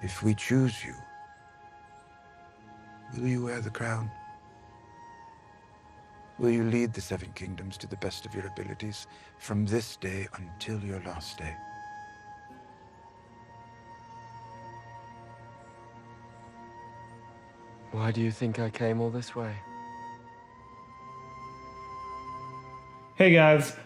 If we choose you, will you wear the crown? Will you lead the Seven Kingdoms to the best of your abilities from this day until your last day? Why do you think I came all this way? Hey guys,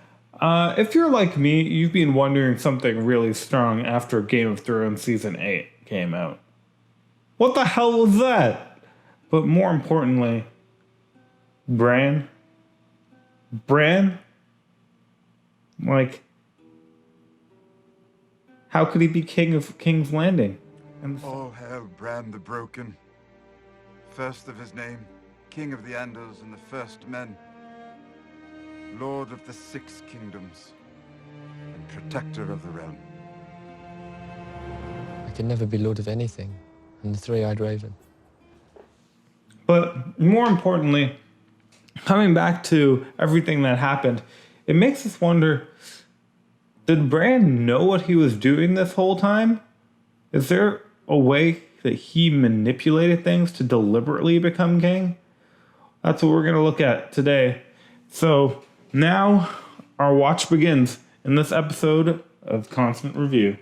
if you're like me, you've been wondering something really strong after Game of Thrones Season 8 came out. What the hell was that? But more importantly, Bran? Bran? Like, how could he be king of King's Landing? All hail Bran the Broken, first of his name, king of the Andals and the first men, lord of the Six Kingdoms, and protector of the realm. I can never be lord of anything, and the three-eyed raven. But more importantly, coming back to everything that happened, it makes us wonder, did Bran know what he was doing this whole time? Is there a way that he manipulated things to deliberately become king? That's what we're going to look at today. So now our watch begins in this episode of Constant Review.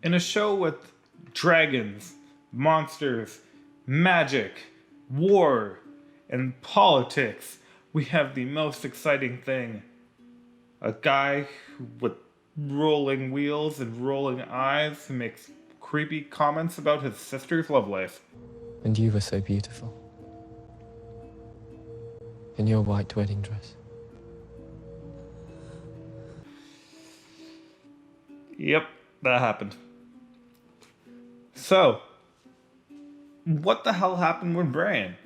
In a show with dragons, monsters, magic, war, and politics, we have the most exciting thing. A guy with rolling wheels and rolling eyes who makes creepy comments about his sister's love life. And you were so beautiful. In your white wedding dress. Yep, that happened. So, what the hell happened with Bran?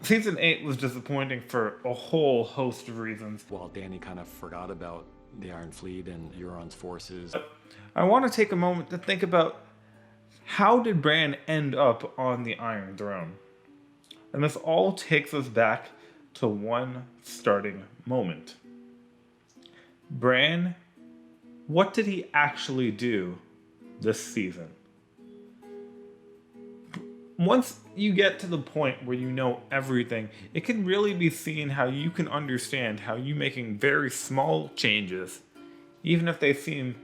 Season 8 was disappointing for a whole host of reasons. While Dany kind of forgot about the Iron Fleet and Euron's forces. I want to take a moment to think about, how did Bran end up on the Iron Throne? And this all takes us back to one starting moment. Bran, what did he actually do this season? Once you get to the point where you know everything, it can really be seen how you can understand how you making very small changes, even if they seem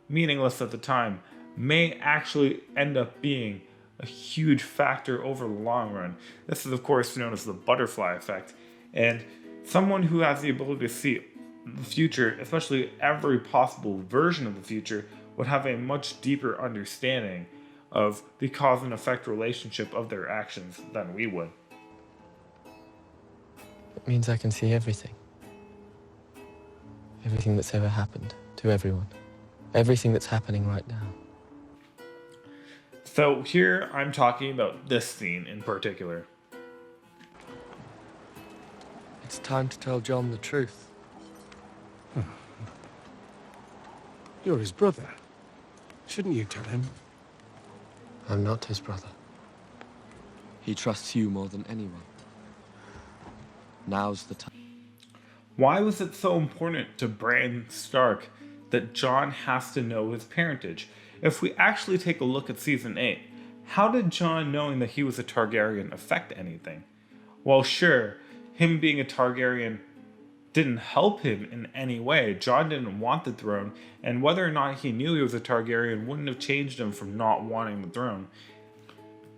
meaningless at the time, may actually end up being a huge factor over the long run. This is, of course, known as the butterfly effect. And someone who has the ability to see the future, especially every possible version of the future, would have a much deeper understanding of the cause and effect relationship of their actions than we would. It means I can see everything. Everything that's ever happened to everyone. Everything that's happening right now. So here I'm talking about this scene in particular. It's time to tell Jon the truth. You're his brother. Shouldn't you tell him? I'm not his brother. He trusts you more than anyone. Now's the time. Why was it so important to Bran Stark that Jon has to know his parentage? If we actually take a look at Season 8, how did Jon knowing that he was a Targaryen affect anything? Well, sure, him being a Targaryen didn't help him in any way. Jon didn't want the throne, and whether or not he knew he was a Targaryen wouldn't have changed him from not wanting the throne.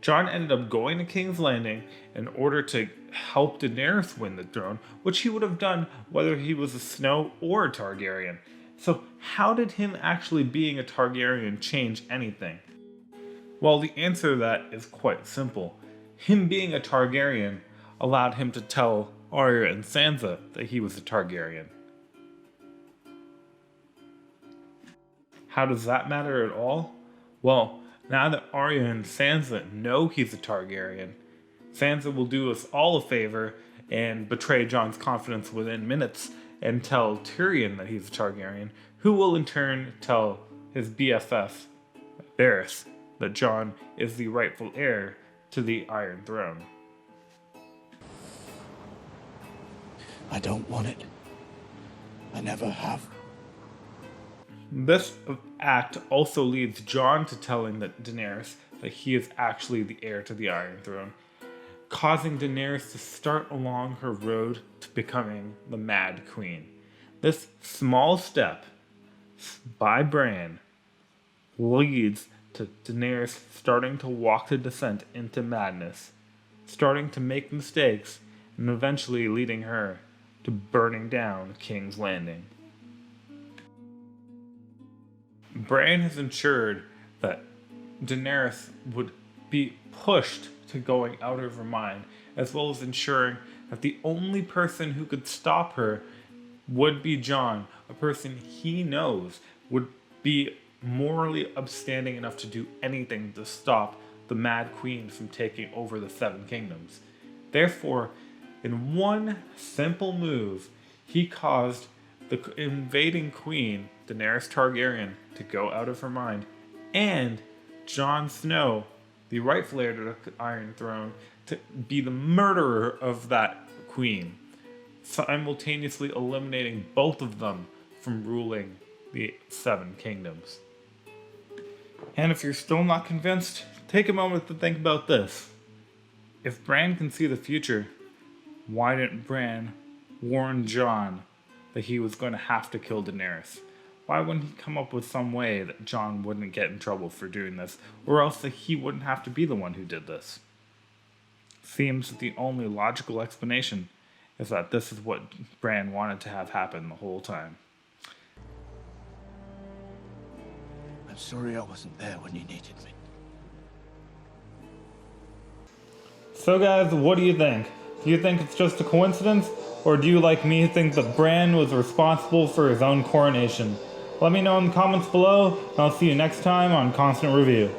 Jon ended up going to King's Landing in order to help Daenerys win the throne, which he would have done whether he was a Snow or a Targaryen. So how did him actually being a Targaryen change anything? Well, the answer to that is quite simple. Him being a Targaryen allowed him to tell Arya and Sansa that he was a Targaryen. How does that matter at all? Well, now that Arya and Sansa know he's a Targaryen, Sansa will do us all a favor and betray Jon's confidence within minutes and tell Tyrion that he's a Targaryen, who will in turn tell his BFF, Varys, that Jon is the rightful heir to the Iron Throne. I don't want it. I never have. This act also leads Jon to telling Daenerys that he is actually the heir to the Iron Throne, causing Daenerys to start along her road to becoming the Mad Queen. This small step by Bran leads to Daenerys starting to walk the descent into madness, starting to make mistakes, and eventually leading her to burning down King's Landing. Bran has ensured that Daenerys would be pushed to going out of her mind, as well as ensuring that the only person who could stop her would be Jon, a person he knows would be morally upstanding enough to do anything to stop the Mad Queen from taking over the Seven Kingdoms. Therefore, in one simple move, he caused the invading queen, Daenerys Targaryen, to go out of her mind, and Jon Snow, the rightful heir to the Iron Throne, to be the murderer of that queen, simultaneously eliminating both of them from ruling the Seven Kingdoms. And if you're still not convinced, take a moment to think about this. If Bran can see the future, why didn't Bran warn Jon that he was going to have to kill Daenerys? Why wouldn't he come up with some way that Jon wouldn't get in trouble for doing this, or else that he wouldn't have to be the one who did this? Seems that the only logical explanation is that this is what Bran wanted to have happen the whole time. I'm sorry I wasn't there when you needed me. So guys, what do you think? Do you think it's just a coincidence? Or do you, like me, think that Bran was responsible for his own coronation? Let me know in the comments below, and I'll see you next time on Constant Review.